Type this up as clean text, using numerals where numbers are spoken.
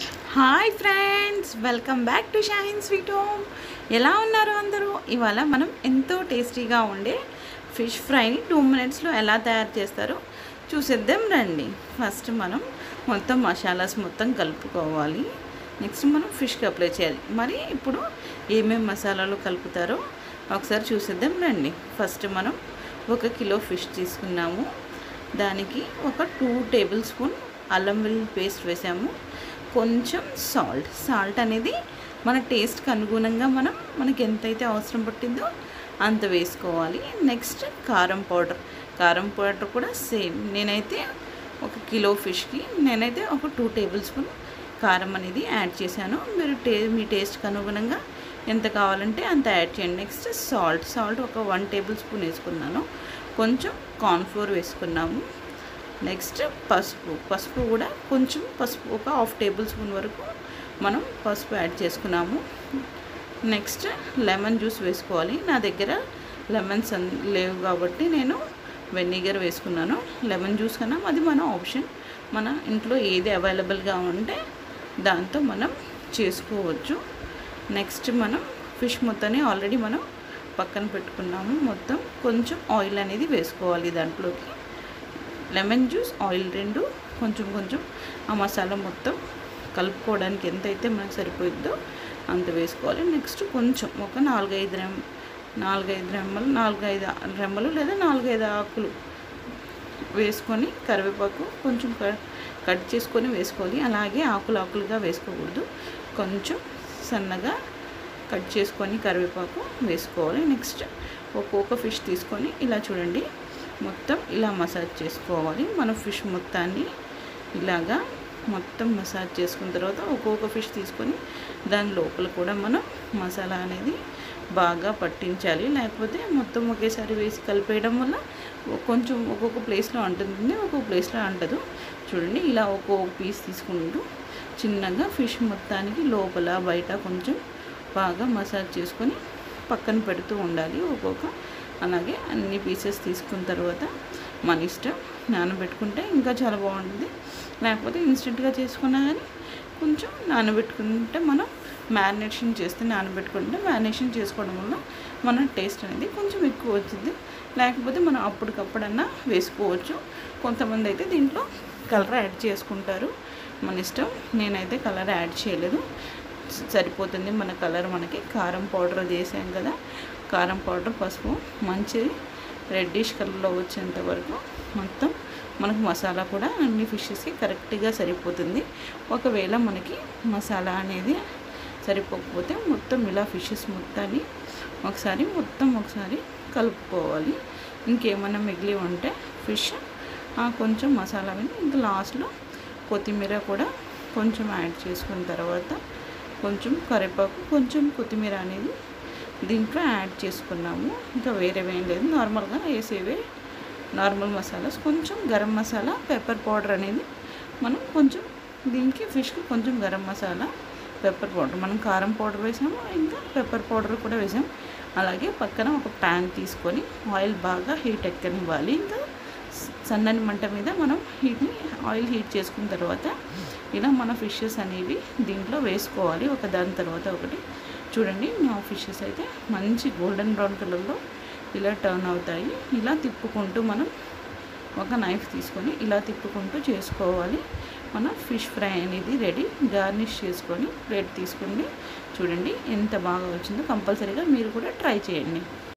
Hi friends, welcome back to Shaheen sweet home. ఎలా ఉన్నారు అందరూ? ఇవాళ మనం ఎంతో టేస్టీగా ఉండే ఫిష్ ఫ్రైని 2 మినిట్స్లో ఎలా తయారు చేస్తారో చూసేద్దాం రండి. ఫస్ట్ మనం మొత్తం మసాలాస్ మొత్తం కలుపుకోవాలి. నెక్స్ట్ మనం ఫిష్కి అప్లై చేయాలి. మరి ఇప్పుడు ఏమేమి మసాలాలు కలుపుతారో ఒకసారి చూసేద్దాం రండి. ఫస్ట్ మనం 1 కిలో ఫిష్ తీసుకున్నాము. దానికి ఒక 2 టేబుల్ స్పూన్ అల్లం వెల్లుల్లి పేస్ట్ వేసాము. కొంచెం సాల్ట్ అనేది మన టేస్ట్కి అనుగుణంగా మనకి ఎంతైతే అవసరం పట్టిందో అంత వేసుకోవాలి. నెక్స్ట్ కారం పౌడర్ కూడా సేమ్. నేనైతే 1 కిలో ఫిష్కి ఒక 2 టేబుల్ స్పూన్ కారం అనేది యాడ్ చేశాను. మీరు మీ టేస్ట్కి అనుగుణంగా ఎంత కావాలంటే అంత యాడ్ చేయండి. నెక్స్ట్ సాల్ట్ ఒక 1 టేబుల్ స్పూన్ వేసుకున్నాను. కొంచెం కార్న్ఫ్లోర్ వేసుకున్నాము. నెక్స్ట్ పసుపు కూడా కొంచెం ఒక 1/2 టేబుల్ స్పూన్ వరకు మనం పసుపు యాడ్ చేసుకున్నాము. నెక్స్ట్ లెమన్ జ్యూస్ వేసుకోవాలి. నా దగ్గర లెమన్స్ లేవు కాబట్టి నేను వెనిగర్ వేసుకున్నాను. లెమన్ జ్యూస్ కన్నా అది మన ఆప్షన్. మన ఇంట్లో ఏది అవైలబుల్గా ఉంటే దాంతో మనం చేసుకోవచ్చు. నెక్స్ట్ మనం ఫిష్ మొత్తాన్ని ఆల్రెడీ మనం పక్కన పెట్టుకున్నాము. మొత్తం కొంచెం ఆయిల్ అనేది వేసుకోవాలి. దాంట్లోకి లెమన్ జ్యూస్, ఆయిల్ రెండు కొంచెం ఆ మసాలా మొత్తం కలుపుకోవడానికి ఎంతైతే మనకు సరిపోయిద్దో అంత వేసుకోవాలి. నెక్స్ట్ కొంచెం ఒక 4-5 రెమ్మలు లేదా 4-5 ఆకులు వేసుకొని కరివేపాకు కొంచెం కట్ చేసుకొని వేసుకోవాలి. అలాగే ఆకులుగా వేసుకోకూడదు. కొంచెం సన్నగా కట్ చేసుకొని కరివేపాకు వేసుకోవాలి. నెక్స్ట్ ఒక్కొక్క ఫిష్ తీసుకొని ఇలా చూడండి, మొత్తం ఇలా మసాజ్ చేసుకోవాలి. మన ఫిష్ మొత్తాన్ని ఇలాగా మొత్తం మసాజ్ చేసుకున్న తర్వాత ఒక్కొక్క ఫిష్ తీసుకొని దాని లోపల కూడా మనం మసాలా అనేది బాగా పట్టించాలి. లేకపోతే మొత్తం ఒకేసారి వేసి కలిపేయడం వల్ల కొంచెం ఒక్కొక్క ప్లేస్లో అంటుంది, ఒక్కొక్క ప్లేస్లో అంటదు. చూడండి, ఇలా ఒక్కొక్క పీస్ తీసుకుంటూ చిన్నగా ఫిష్ మొత్తానికి లోపల బయట కొంచెం బాగా మసాజ్ చేసుకొని పక్కన పెడుతూ ఉండాలి ఒక్కొక్క. అలాగే అన్ని పీసెస్ తీసుకున్న తర్వాత మన ఇష్టం. నానబెట్టుకుంటే ఇంకా చాలా బాగుంటుంది. లేకపోతే ఇన్స్టెంట్గా చేసుకున్నా కానీ కొంచెం నానబెట్టుకుంటే మనం మ్యారినేషన్ మ్యారినేషన్ చేసుకోవడం వల్ల మన టేస్ట్ అనేది కొంచెం ఎక్కువ వచ్చింది. లేకపోతే మనం అప్పటికప్పుడన్నా వేసుకోవచ్చు. కొంతమంది అయితే దీంట్లో కలర్ యాడ్ చేసుకుంటారు, మన ఇష్టం. నేనైతే కలర్ యాడ్ చేయలేదు, సరిపోతుంది మన కలర్. మనకి కారం పౌడర్ చేసాం కదా, కారం పౌడర్, పసుపు మంచి రెడ్డిష్ కలర్లో వచ్చేంత వరకు మొత్తం మనకు మసాలా కూడా అన్ని ఫిషెస్కి కరెక్ట్గా సరిపోతుంది. ఒకవేళ మనకి మసాలా అనేది సరిపోకపోతే మొత్తం ఇలా ఫిషెస్ మొత్తాన్ని ఒకసారి కలుపుకోవాలి. ఇంకేమన్నా మిగిలి ఉంటే ఫిష్ కొంచెం మసాలా ఇంకా లాస్ట్లో కొత్తిమీర కూడా కొంచెం యాడ్ చేసుకున్న తర్వాత కొంచెం కరివేపాకు, కొంచెం కొత్తిమీర అనేది దీంట్లో యాడ్ చేసుకున్నాము. ఇంకా వేరేవేం లేదు, నార్మల్గా వేసేవే నార్మల్ మసాలాస్. కొంచెం గరం మసాలా, పెప్పర్ పౌడర్ అనేది మనం కొంచెం దీనికి ఫిష్కి కొంచెం గరం మసాలా, పెప్పర్ పౌడర్, మనం కారం పౌడర్ వేసాము, ఇంకా పెప్పర్ పౌడర్ కూడా వేసాము. అలాగే పక్కన ఒక ప్యాన్ తీసుకొని ఆయిల్ బాగా హీట్ ఎక్కనివ్వాలి. ఇంకా సన్నని మంట మీద మనం ఆయిల్ హీట్ చేసుకున్న తర్వాత ఇలా మన ఫిషెస్ అనేవి దీంట్లో వేసుకోవాలి, ఒక దాని తర్వాత ఒకటి. చూడండి, నా ఫిషెస్ అయితే మంచి గోల్డెన్ బ్రౌన్ కలర్లో ఇలా టర్న్ అవుతాయి. ఇలా తిప్పుకుంటూ మనం ఒక నైఫ్ తీసుకొని ఇలా తిప్పుకుంటూ చేసుకోవాలి. మన ఫిష్ ఫ్రై అనేది రెడీ. గార్నిష్ చేసుకొని ప్లేట్ తీసుకోండి. చూడండి ఎంత బాగా వచ్చిందో. కంపల్సరీగా మీరు కూడా ట్రై చేయండి.